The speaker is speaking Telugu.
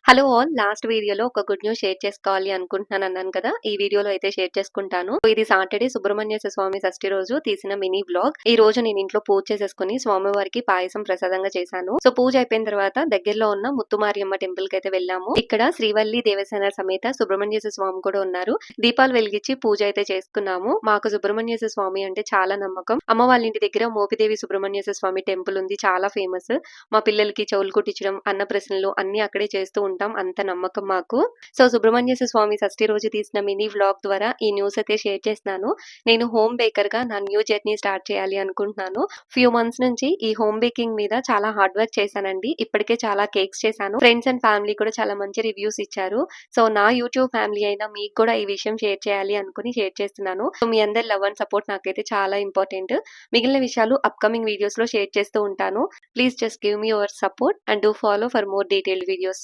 Hello all. లాస్ట్ వీడియోలో ఒక గుడ్ న్యూస్ షేర్ చేసుకోవాలి అనుకుంటున్నాను అన్నాను కదా! ఈ వీడియోలో అయితే షేర్ చేసుకుంటాను. ఇది సాటర్డే సుబ్రహ్మణ్యేశ్వర స్వామి షష్ఠి రోజు తీసిన మినీ వ్లాగ్. ఈ రోజు నేను ఇంట్లో పూజ చేసేసుకొని స్వామివారికి పాయసం ప్రసాదంగా చేశాను. సో పూజ అయిపోయిన తర్వాత దగ్గరలో ఉన్న ముత్తుమారియమ్మ టెంపుల్ కి అయితే వెళ్ళాము. ఇక్కడ శ్రీవల్లి దేవసేన సమేత సుబ్రహ్మణ్యేశ్వర స్వామి కూడా ఉన్నారు. దీపాలు వెలిగించి పూజ అయితే చేసుకున్నాము. మాకు సుబ్రహ్మణ్యేశ్వర స్వామి అంటే చాలా నమ్మకం. అమ్మ వాళ్ళ ఇంటి దగ్గర మోపిదేవి సుబ్రహ్మణ్యేశ్వర స్వామి టెంపుల్ ఉంది. చాలా ఫేమస్. మా పిల్లలకి చెవులు కుట్టించడం, అన్నప్రసన్నలు అన్ని అక్కడే చేస్తూ ఉంటాం. అంత నమ్మకం మాకు. సో సుబ్రహ్మణ్యేశ్వర స్వామి షష్ఠి రోజు తీసిన మినీ వ్లాగ్ ద్వారా ఈ న్యూస్ అయితే షేర్ చేస్తున్నాను. నేను హోమ్ బేకర్ గా నా న్యూ జర్నీ స్టార్ట్ చేయాలి అనుకుంటున్నాను. ఫ్యూ మంత్స్ నుంచి ఈ హోమ్ బేకింగ్ మీద చాలా హార్డ్ వర్క్ చేశానండి. ఇప్పటికే చాలా కేక్స్ చేశాను. ఫ్రెండ్స్ అండ్ ఫ్యామిలీ కూడా చాలా మంచి రివ్యూస్ ఇచ్చారు. సో నా యూట్యూబ్ ఫ్యామిలీ అయినా మీకు కూడా ఈ విషయం షేర్ చేయాలి అనుకుని షేర్ చేస్తున్నాను. సో మీ అందరి లవ్ అండ్ సపోర్ట్ నాకైతే చాలా ఇంపార్టెంట్. మిగిలిన విషయాలు అప్కమింగ్ వీడియోస్ లో షేర్ చేస్తూ ఉంటాను. Please just give me your support and do follow for more detailed videos.